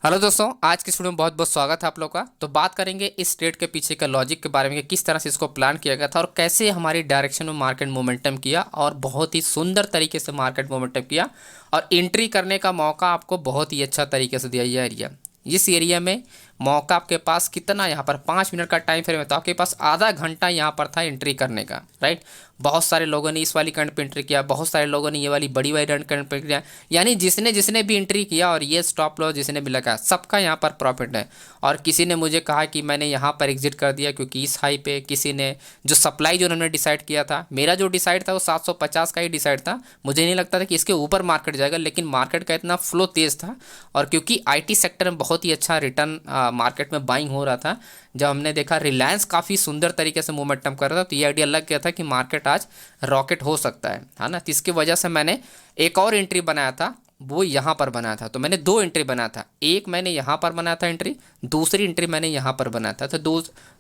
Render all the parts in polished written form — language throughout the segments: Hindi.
हेलो दोस्तों, आज की वीडियो में बहुत बहुत स्वागत है आप लोग का। तो बात करेंगे इस ट्रेड के पीछे का लॉजिक के बारे में कि किस तरह से इसको प्लान किया गया था और कैसे हमारी डायरेक्शन में मार्केट मोमेंटम किया और बहुत ही सुंदर तरीके से मार्केट मोमेंटम किया और एंट्री करने का मौका आपको बहुत ही अच्छा तरीके से दिया ये एरिया। इस एरिया में मौका आपके पास कितना, यहाँ पर 5 मिनट का टाइम फ्रेम है तो आपके पास आधा घंटा यहाँ पर था एंट्री करने का, राइट। बहुत सारे लोगों ने इस वाली करंट पे एंट्री किया, बहुत सारे लोगों ने ये वाली बड़ी वाली करंट पे किया, यानी जिसने जिसने भी एंट्री किया और ये स्टॉप लॉस जिसने भी लगाया सबका यहाँ पर प्रॉफिट है। और किसी ने मुझे कहा कि मैंने यहाँ पर एग्जिट कर दिया क्योंकि इस हाई पे किसी ने जो सप्लाई जो उन्होंने डिसाइड किया था, मेरा जो डिसाइड था वो 750 का ही डिसाइड था। मुझे नहीं लगता था कि इसके ऊपर मार्केट जाएगा, लेकिन मार्केट का इतना फ्लो तेज़ था और क्योंकि आईटी सेक्टर में बहुत ही अच्छा रिटर्न मार्केट में बाइंग हो रहा था। जब हमने देखा रिलायंस काफ़ी सुंदर तरीके से मोमेंटम कर रहा था तो ये आइडिया लग गया था कि मार्केट आज रॉकेट हो सकता है ना। तो इसकी वजह से मैंने एक और एंट्री बनाया था, वो यहाँ पर बनाया था। तो मैंने दो एंट्री बनाया था, एक मैंने यहाँ पर बनाया था एंट्री, दूसरी एंट्री मैंने यहाँ पर बनाया था। तो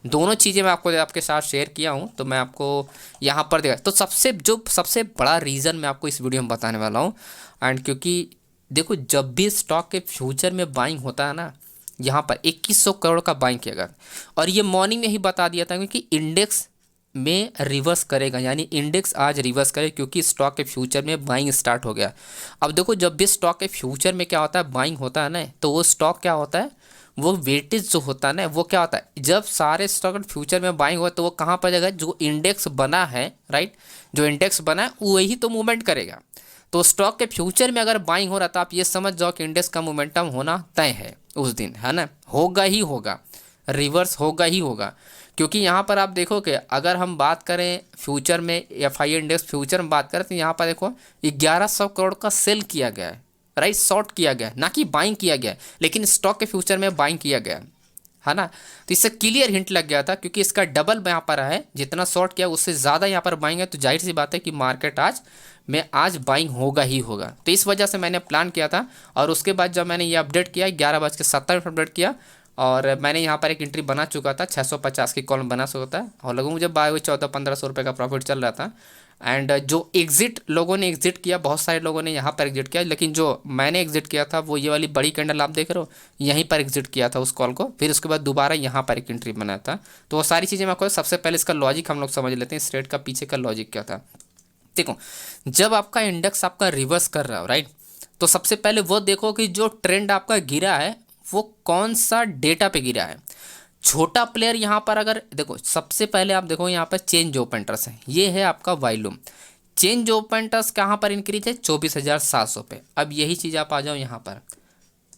दोनों चीज़ें मैं आपको आपके साथ शेयर किया हूँ। तो मैं आपको यहाँ पर देखा तो सबसे बड़ा रीज़न मैं आपको इस वीडियो में बताने वाला हूँ। एंड क्योंकि देखो, जब भी स्टॉक के फ्यूचर में बाइंग होता है ना, यहाँ पर 2100 करोड़ का बाइंग किया गया और ये मॉर्निंग में ही बता दिया था क्योंकि इंडेक्स में रिवर्स करेगा, यानी इंडेक्स आज रिवर्स करे क्योंकि स्टॉक के फ्यूचर में बाइंग स्टार्ट हो गया। अब देखो, जब भी स्टॉक के फ्यूचर में क्या होता है, बाइंग होता है ना, तो वो स्टॉक क्या होता है, वो वेटेज जो होता है ना, वो क्या होता है, जब सारे स्टॉक फ्यूचर में बाइंग हुआ तो वो कहाँ पर जाएगा, जो इंडेक्स बना है, राइट, जो इंडेक्स बना है वही तो मूवमेंट करेगा। तो स्टॉक के फ्यूचर में अगर बाइंग हो रहा था, आप ये समझ जाओ कि इंडेक्स का मोमेंटम होना तय है उस दिन, है ना, होगा ही होगा, रिवर्स होगा ही होगा। क्योंकि यहाँ पर आप देखो कि अगर हम बात करें फ्यूचर में, एफआई इंडेक्स फ्यूचर में बात करें तो यहाँ पर देखो 1100 करोड़ का सेल किया गया है, राइट, शॉर्ट किया गया है, ना कि बाइंग किया गया है, लेकिन स्टॉक के फ्यूचर में बाइंग किया गया है ना। तो इससे क्लियर हिंट लग गया था क्योंकि इसका डबल यहाँ पर है, जितना शॉर्ट किया उससे ज़्यादा यहाँ पर बाइंग है। तो जाहिर सी बात है कि मार्केट आज बाइंग होगा ही होगा। तो इस वजह से मैंने प्लान किया था और उसके बाद जब मैंने ये अपडेट किया 11:70 अपडेट किया और मैंने यहाँ पर एक एंट्री बना चुका था, 650 की कॉल बना सकता है और लोगों मुझे बाय हुई 1400-1500 रुपये का प्रॉफिट चल रहा था। एंड जो एग्जिट लोगों ने एग्जिट किया, बहुत सारे लोगों ने यहाँ पर एग्जिट किया, लेकिन जो मैंने एग्जिट किया था वो ये वाली बड़ी कैंडल आप देख रहे हो, यहीं पर एग्जिट किया था उस कॉल को, फिर उसके बाद दोबारा यहाँ पर एक एंट्री बनाया था। तो वो सारी चीज़ें मैं आपको सबसे पहले इसका लॉजिक हम लोग समझ लेते हैं, इस ट्रेड का पीछे का लॉजिक क्या था। देखो, जब आपका इंडेक्स आपका रिवर्स कर रहा हो, राइट, तो सबसे पहले वो देखो कि जो ट्रेंड आपका गिरा है वो कौन सा डेटा पे गिरा है। छोटा प्लेयर यहाँ पर अगर देखो, सबसे पहले आप देखो यहाँ पर चेंज ओपन इंटरेस्ट है, ये है आपका वॉल्यूम। चेंज ओपन इंटरेस्ट कहाँ पर इंक्रीज है, 24,700 पे। अब यही चीज़ आप आ जाओ यहाँ पर,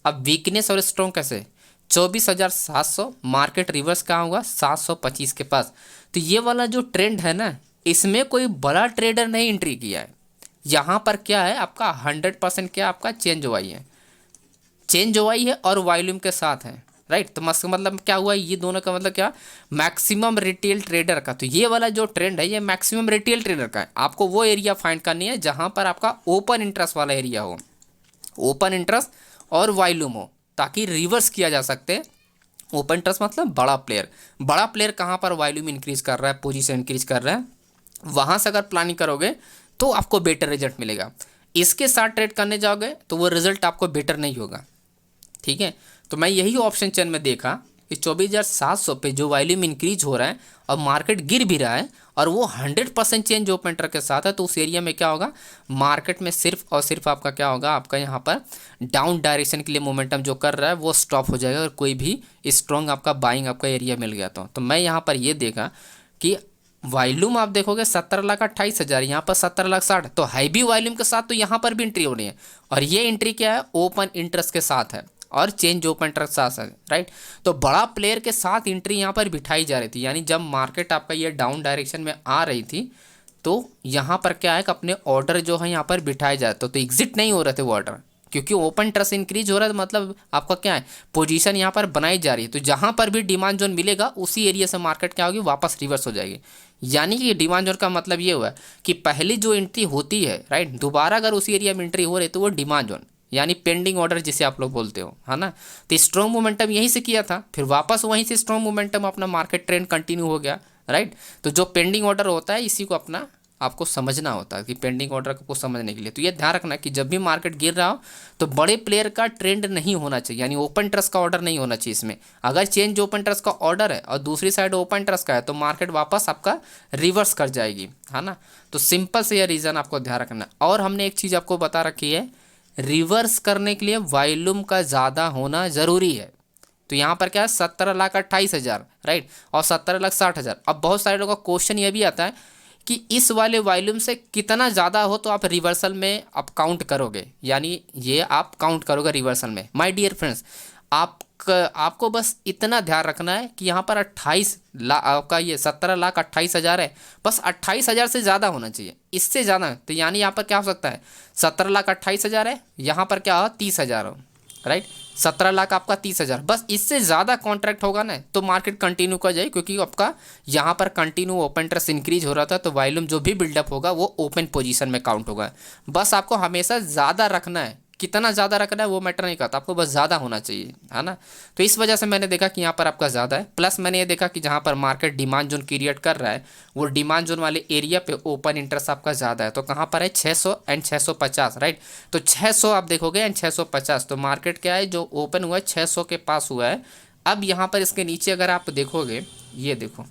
अब वीकनेस और स्ट्रॉन्ग कैसे, 24,700, मार्केट रिवर्स कहाँ होगा, 725 के पास। तो ये वाला जो ट्रेंड है ना, इसमें कोई बड़ा ट्रेडर नहीं एंट्री किया है। यहाँ पर क्या है आपका 100% क्या आपका चेंज हुआ है, चेंज हुआ है और वॉल्यूम के साथ है, राइट। तो मतलब क्या हुआ, ये दोनों का मतलब क्या, मैक्सिमम रिटेल ट्रेडर का। तो ये वाला जो ट्रेंड है ये मैक्सिमम रिटेल ट्रेडर का है। आपको वो एरिया फाइंड करनी है जहाँ पर आपका ओपन इंटरेस्ट वाला एरिया हो, ओपन इंटरेस्ट और वॉल्यूम हो, ताकि रिवर्स किया जा सकते। ओपन इंटरेस्ट मतलब बड़ा प्लेयर, बड़ा प्लेयर कहाँ पर वॉल्यूम इंक्रीज कर रहा है, पोजीशन इंक्रीज कर रहा है, वहाँ से अगर प्लानिंग करोगे तो आपको बेटर रिजल्ट मिलेगा। इसके साथ ट्रेड करने जाओगे तो वो रिजल्ट आपको बेटर नहीं होगा, ठीक है। तो मैं यही ऑप्शन चेन में देखा कि 24,700 पे जो वॉल्यूम इंक्रीज हो रहा है और मार्केट गिर भी रहा है और वो 100% चेंज ओपन इंटरेस्ट के साथ है, तो उस एरिया में क्या होगा, मार्केट में सिर्फ और सिर्फ आपका क्या होगा, आपका यहाँ पर डाउन डायरेक्शन के लिए मोमेंटम जो कर रहा है वो स्टॉप हो जाएगा और कोई भी स्ट्रॉन्ग आपका बाइंग आपका एरिया मिल गया। तो मैं यहाँ पर ये देखा कि वॉल्यूम आप देखोगे 17,28,000, यहाँ पर 17,60,000, तो हैवी वॉल्यूम के साथ तो यहाँ पर भी एंट्री हो रही है और ये एंट्री क्या है, ओपन इंटरेस्ट के साथ है और चेंज ओपन इंटरेस्ट साथ है, राइट। तो बड़ा प्लेयर के साथ एंट्री यहाँ पर बिठाई जा रही थी, यानी जब मार्केट आपका ये डाउन डायरेक्शन में आ रही थी तो यहाँ पर क्या है कि अपने ऑर्डर जो है यहाँ पर बिठाए जाते, तो एग्जिट नहीं हो रहे थे वो ऑर्डर, क्योंकि ओपन इंटरेस्ट इंक्रीज हो रहा है, तो मतलब आपका क्या है, पोजीशन यहाँ पर बनाई जा रही है। तो जहाँ पर भी डिमांड जोन मिलेगा उसी एरिया से मार्केट क्या होगी, वापस रिवर्स हो जाएगी। यानी कि डिमांड जोन का मतलब ये हुआ कि पहली जो एंट्री होती है, राइट, दोबारा अगर उसी एरिया में एंट्री हो रही है तो वो डिमांड जोन, यानी पेंडिंग ऑर्डर जिसे आप लोग बोलते हो, है ना। तो स्ट्रॉन्ग मोमेंटम यहीं से किया था, फिर वापस वहीं से स्ट्रॉन्ग मोमेंटम अपना मार्केट ट्रेंड कंटिन्यू हो गया, राइट। तो जो पेंडिंग ऑर्डर होता है इसी को अपना आपको समझना होता है कि पेंडिंग ऑर्डर को समझने के लिए। तो ये ध्यान रखना कि जब भी मार्केट गिर रहा हो तो बड़े प्लेयर का ट्रेंड नहीं होना चाहिए, यानी ओपन इंटरेस्ट का ऑर्डर नहीं होना चाहिए इसमें। अगर चेंज ओपन इंटरेस्ट का ऑर्डर है और दूसरी साइड ओपन इंटरेस्ट का है तो मार्केट वापस आपका रिवर्स कर जाएगी, है ना। तो सिंपल से यह रीज़न आपको ध्यान रखना। और हमने एक चीज़ आपको बता रखी है, रिवर्स करने के लिए वॉल्यूम का ज़्यादा होना ज़रूरी है। तो यहाँ पर क्या है, 17,28,000 राइट, और 17,60,000। अब बहुत सारे लोगों का क्वेश्चन ये भी आता है कि इस वाले वॉल्यूम से कितना ज़्यादा हो तो आप रिवर्सल में आप काउंट करोगे, यानी ये आप काउंट करोगे रिवर्सल में। माय डियर फ्रेंड्स, आपको बस इतना ध्यान रखना है कि यहाँ पर 28 लाख, आपका ये 17,28,000 है, बस 28,000 से ज़्यादा होना चाहिए। इससे ज़्यादा तो यानी यहाँ पर क्या हो सकता है, 17,28,000 है, यहाँ पर क्या हो 30,000 हो, राइट। 17 लाख आपका 30,000, बस इससे ज़्यादा कॉन्ट्रैक्ट होगा ना तो मार्केट कंटिन्यू कर जाए, क्योंकि आपका यहाँ पर कंटिन्यू ओपन इंटरेस्ट इंक्रीज हो रहा था तो वॉल्यूम जो भी बिल्डअप होगा वो ओपन पोजीशन में काउंट होगा। बस आपको हमेशा ज़्यादा रखना है, कितना ज़्यादा रखना है वो मैटर नहीं करता, आपको बस ज़्यादा होना चाहिए, है ना। तो इस वजह से मैंने देखा कि यहाँ पर आपका ज़्यादा है। प्लस मैंने ये देखा कि जहाँ पर मार्केट डिमांड जोन क्रिएट कर रहा है वो डिमांड जोन वाले एरिया पे ओपन इंटरेस्ट आपका ज़्यादा है। तो कहाँ पर है 600 एंड 650, राइट। तो 600 आप देखोगे एंड 650, तो मार्केट क्या है जो ओपन हुआ है 600 के पास हुआ है। अब यहाँ पर इसके नीचे अगर आप देखोगे, ये देखो,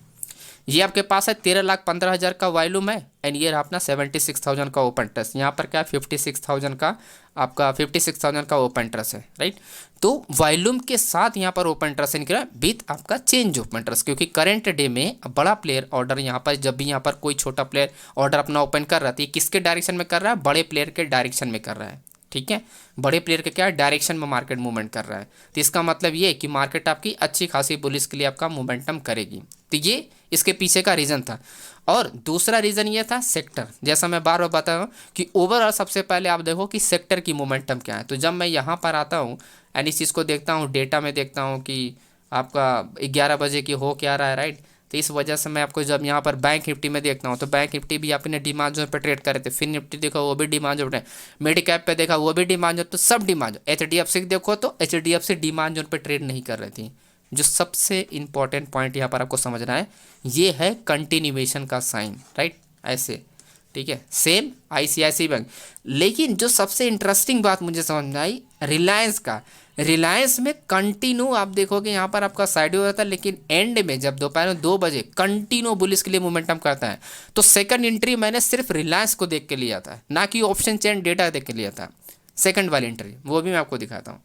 ये आपके पास है 13,15,000 का वॉल्यूम है एंड ये रहा अपना 76,000 का ओपन इंटरेस्ट। यहाँ पर क्या 56,000 का आपका 56,000 का ओपन इंटरेस्ट है, राइट। तो वॉल्यूम के साथ यहाँ पर ओपन इंटरेस्ट निकला विथ आपका चेंज ओपन इंटरेस्ट, क्योंकि करंट डे में बड़ा प्लेयर ऑर्डर यहाँ पर, जब भी यहाँ पर कोई छोटा प्लेयर ऑर्डर अपना ओपन कर रहा है तो ये किसके डायरेक्शन में कर रहा है, बड़े प्लेयर के डायरेक्शन में कर रहा है, ठीक है। बड़े प्लेयर के क्या डायरेक्शन में मार्केट मूवमेंट कर रहा है। तो इसका मतलब ये है कि मार्केट आपकी अच्छी खासी बुलिश के लिए आपका मोमेंटम करेगी। तो ये इसके पीछे का रीज़न था। और दूसरा रीज़न ये था सेक्टर, जैसा मैं बार बार बता रहा हूँ कि ओवरऑल सबसे पहले आप देखो कि सेक्टर की मोमेंटम क्या है। तो जब मैं यहाँ पर आता हूँ एंड इस चीज़ को देखता हूँ, डेटा में देखता हूँ कि आपका 11 बजे की हो क्या रहा है, राइट। तो इस वजह से मैं आपको जब यहाँ पर बैंक निफ्टी में देखता हूँ तो बैंक निफ्टी भी आपने डिमांड जोन पे ट्रेड करे थे, फिर निफ्टी देखो वो भी डिमांड जोन पे, मिड कैप पे देखा वो भी डिमांड जोन, तो सब डिमांड। HDFC देखो तो HDFC डिमांड जोन पे ट्रेड नहीं कर रही थी। जो सबसे इंपॉर्टेंट पॉइंट यहाँ पर आपको समझना है, ये है कंटिन्यूएशन का साइन, राइट, ऐसे, ठीक है। Same ICICI bank. लेकिन जो सबसे इंटरेस्टिंग बात मुझे समझ में आई रिलायंस का, रिलायंस में कंटिन्यू आप देखोगे यहाँ पर आपका साइड हो जाता है, लेकिन एंड में जब दोपहर में 2 बजे कंटिन्यू बुलिश के लिए मोमेंटम करता है। तो सेकंड एंट्री मैंने सिर्फ रिलायंस को देख के लिया था, ना कि ऑप्शन चेन डेटा देख के लिया था। सेकंड वाली एंट्री वो भी मैं आपको दिखाता हूँ,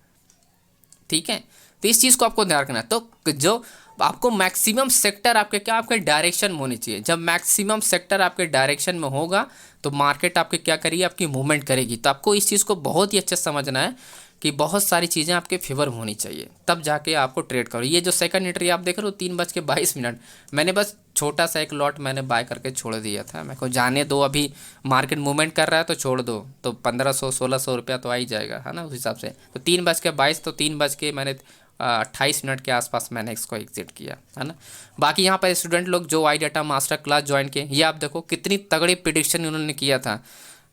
ठीक है। तो इस चीज़ को आपको ध्यान रखना है। तो जो आपको मैक्सिमम सेक्टर आपके क्या, आपके डायरेक्शन में होनी चाहिए। जब मैक्सिमम सेक्टर आपके डायरेक्शन में होगा तो मार्केट आपके क्या करेगी, आपकी मूवमेंट करेगी। तो आपको इस चीज़ को बहुत ही अच्छे से समझना है कि बहुत सारी चीज़ें आपके फेवर में होनी चाहिए, तब जाके आपको ट्रेड करो। ये जो सेकंड एंट्री आप देख रहे हो 3:22, मैंने बस छोटा सा एक लॉट मैंने बाय करके छोड़ दिया था। मेरे को जाने दो, अभी मार्केट मूवमेंट कर रहा है तो छोड़ दो, तो 1,500-1,600 रुपया तो आ ही जाएगा, है ना, उस हिसाब से। तो 3:22, तो 3 मैंने 28 मिनट के आसपास मैंने इसको एग्जिट किया, है ना। बाकी यहाँ पर स्टूडेंट लोग जो आई डाटा मास्टर क्लास ज्वाइन किए, ये आप देखो कितनी तगड़ी प्रिडिक्शन उन्होंने किया था,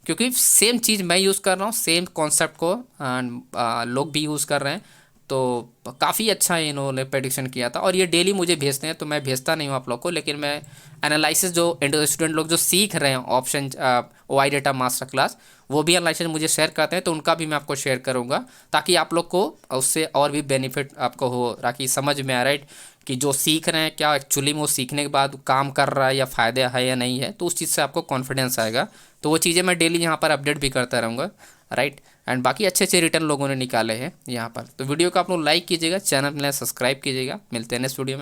क्योंकि सेम चीज़ मैं यूज़ कर रहा हूँ, सेम कॉन्सेप्ट को लोग भी यूज़ कर रहे हैं। तो काफ़ी अच्छा इन्होंने प्रेडिक्शन किया था और ये डेली मुझे भेजते हैं, तो मैं भेजता नहीं हूँ आप लोग को, लेकिन मैं एनालिसिस जो स्टूडेंट लोग जो सीख रहे हैं option Y data master class, वो भी एनालिसिस मुझे शेयर करते हैं, तो उनका भी मैं आपको शेयर करूँगा ताकि आप लोग को उससे और भी बेनिफिट आपको हो, ताकि समझ में आ, राइट, कि जो सीख रहे हैं क्या एक्चुअली में वो सीखने के बाद काम कर रहा है या फ़ायदा है या नहीं है, तो उस चीज़ से आपको कॉन्फिडेंस आएगा। तो वो चीज़ें मैं डेली यहाँ पर अपडेट भी करता रहूँगा, राइट। एंड बाकी अच्छे अच्छे रिटर्न लोगों ने निकाले हैं यहाँ पर। तो वीडियो को आप लोग लाइक कीजिएगा, चैनल में सब्सक्राइब कीजिएगा। मिलते हैं नेक्स्ट वीडियो में।